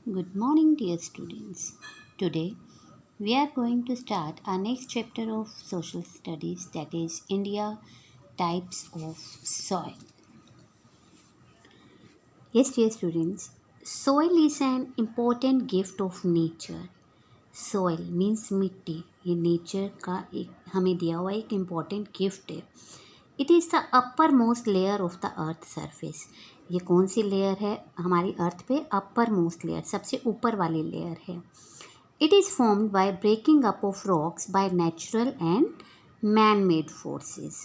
Good morning, dear students. Today we are going to start our next chapter of social studies, that is India types of soil. Yes, dear students, soil is an important gift of nature. Soil means मिट्टी. ये nature का एक हमें दिया हुआ एक important gift है. It is the upper most layer of the earth surface. ये कौन सी लेयर है हमारी अर्थ पे? अपर मोस्ट लेयर, सबसे ऊपर वाली लेयर है. It is formed by breaking up of rocks by natural and man-made forces.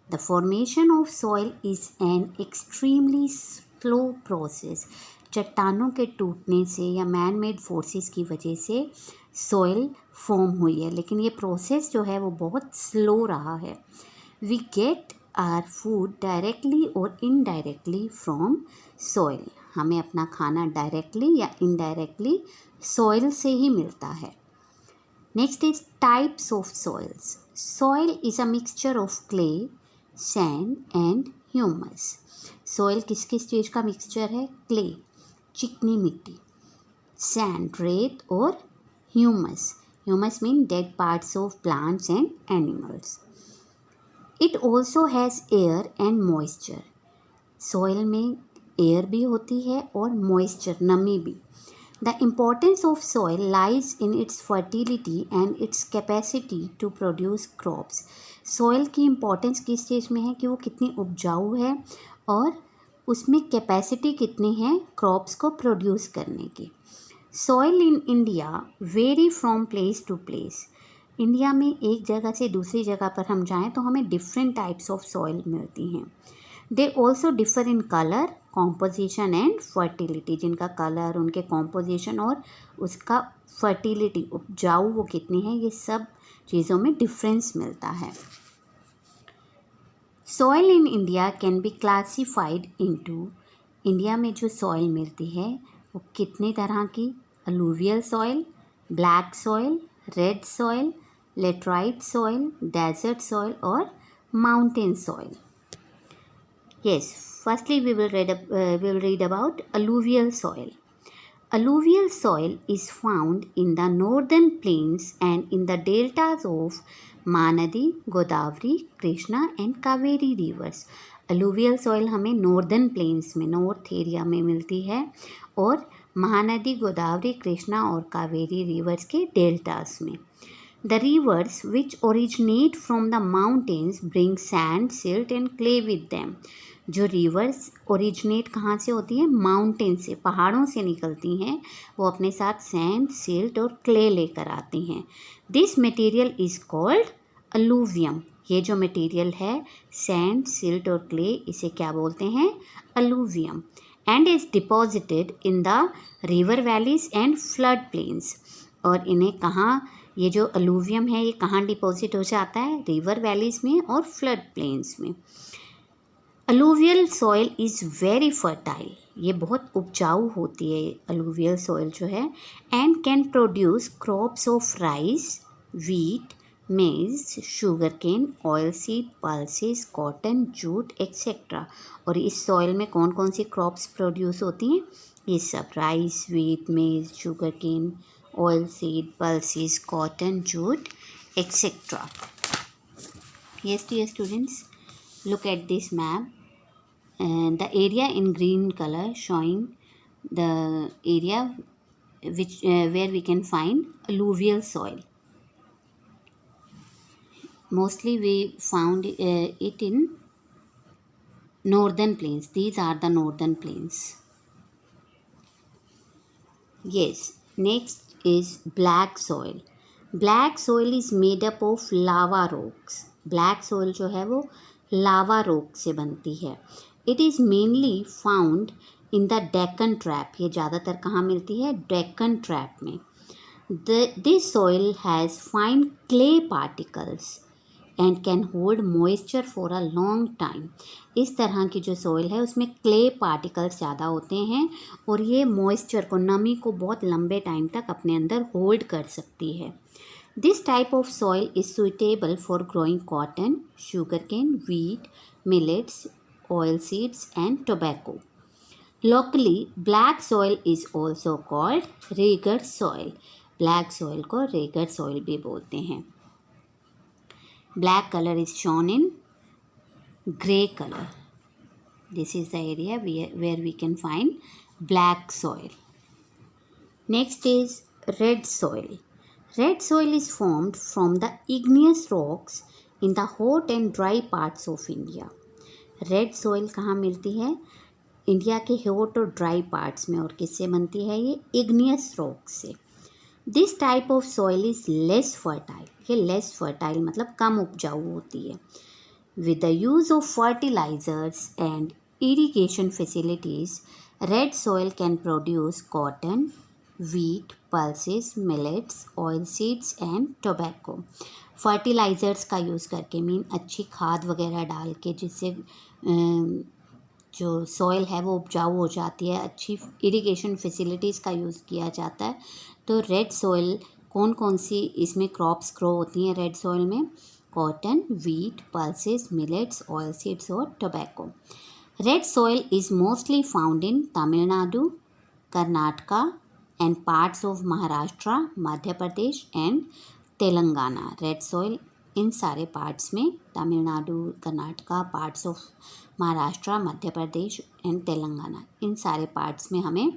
The formation of soil is an extremely slow process. चट्टानों के टूटने से या मैन मेड फोर्सेस की वजह से सॉइल फॉर्म हुई है, लेकिन ये प्रोसेस जो है वो बहुत स्लो रहा है. We get our food directly और इनडायरेक्टली फ्रॉम सॉइल. हमें अपना खाना डायरेक्टली या इनडायरेक्टली सॉइल से ही मिलता है. Next is types of soils. Soil is a mixture of clay, sand and humus. Soil किस किस चीज़ का मिक्सचर है? क्ले, चिकनी मिट्टी, सैंड, रेत, और humus. Humus mean dead parts of plants and animals. It also has air and moisture. Soil में air भी होती है और मॉइस्चर, नमी भी. The importance of soil lies in its fertility and its capacity to produce crops. Soil की importance किस चीज़ में है कि वो कितनी उपजाऊ है और उसमें कैपेसिटी कितनी है क्रॉप्स को प्रोड्यूस करने की. Soil in India vary from place to place. India में एक जगह से दूसरी जगह पर हम जाएं तो हमें डिफरेंट टाइप्स ऑफ सॉइल मिलती हैं. They also differ in colour, composition and fertility. जिनका कलर, उनके कॉम्पोजिशन और उसका फर्टिलिटी, उपजाऊ वो कितनी है, ये सब चीज़ों में डिफरेंस मिलता है. Soil in India can be classified into. India में जो सॉइल मिलती है वो कितनी तरह की? Alluvial soil, black soil, red soil, laterite soil, desert soil और mountain soil. Yes, firstly we will read about alluvial soil. Alluvial soil is found in the northern plains and in the deltas of Mahanadi, Godavari, Krishna and Kaveri rivers. Alluvial soil हमें northern plains में, north area में मिलती है और महानदी, गोदावरी, कृष्णा और Kaveri reverse के deltas में. The rivers which originate from the mountains bring sand, silt and clay with them. जो रिवर्स ओरिजिनेट कहाँ से होती हैं? माउंटेन से, पहाड़ों से निकलती हैं. वो अपने साथ सैंड, सिल्ट और क्ले लेकर आती हैं. This material is called alluvium. ये जो मटेरियल है सैंड, सिल्ट और क्ले, इसे क्या बोलते हैं? Alluvium. And is deposited in the river valleys and flood plains. और इन्हें कहाँ, ये जो अलूवियम है ये कहाँ डिपॉजिट हो जाता है? रिवर वैलीज में और फ्लड प्लेन्स में. Alluvial soil is very fertile. ये बहुत उपजाऊ होती है अलूवियल सॉइल जो है. And can produce crops of rice, wheat, maize, sugar cane, oil seed, pulses, cotton, jute etcetera. और इस सॉइल में कौन कौन सी क्रॉप्स प्रोड्यूस होती हैं? ये सब, rice, wheat, maize, sugar cane, oil seed, pulses, cotton, jute, etc. Yes, dear students, look at this map and the area in green color showing the area which where we can find alluvial soil. Mostly we found it in northern plains. These are the northern plains. Yes, next is black soil. Black soil is made up of lava rocks. Black soil जो है वो लावा rock से बनती है. It is mainly found in the Deccan Trap. ये ज़्यादातर कहाँ मिलती है? Deccan Trap में. This soil has fine clay particles and can hold moisture for a long time. इस तरह की जो सॉइल है उसमें क्ले पार्टिकल्स ज़्यादा होते हैं और ये मॉइस्चर को, नमी को बहुत लंबे टाइम तक अपने अंदर होल्ड कर सकती है. This type of soil is suitable for growing cotton, sugar cane, wheat, millets, oil seeds and tobacco. Locally, black soil is also called rugged soil. Black soil को rugged soil भी बोलते हैं. Black color is shown in grey color. This is the area where we can find black soil. Next is red soil. Red soil is formed from the igneous rocks in the hot and dry parts of India. Red soil कहाँ मिलती है? India के hot और dry parts में. और किससे बनती है ये? इग्नियस रॉक से. This type of soil is less fertile. ये लेस फर्टाइल मतलब कम उपजाऊ होती है. With the use of fertilizers and irrigation facilities, red soil can produce cotton, wheat, pulses, millets, oil seeds and tobacco. Fertilizers का use करके mean अच्छी खाद वगैरह डाल के जिससे जो सॉइल है वो उपजाऊ हो जाती है. अच्छी इरिगेशन फैसिलिटीज़ का यूज़ किया जाता है. तो रेड सॉइल कौन कौन सी इसमें क्रॉप्स ग्रो होती हैं रेड सॉइल में? Cotton, wheat, pulses, millets, oil seeds और tobacco. Red soil is mostly found in Tamil Nadu, Karnataka and parts of Maharashtra, Madhya Pradesh and Telangana. Red soil इन सारे पार्ट्स में, Tamil Nadu, Karnataka, parts of Maharashtra, Madhya Pradesh and Telangana, इन सारे पार्ट्स में हमें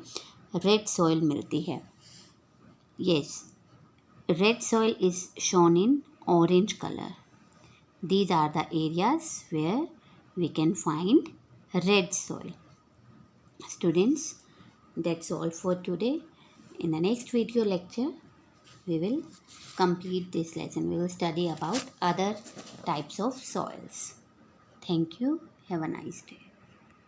रेड सॉइल मिलती है. Yes, red soil is shown in orange colour. These are the areas where we can find red soil. Students, that's all for today. In the next video lecture, we will complete this lesson. We will study about other types of soils. Thank you. Have a nice day.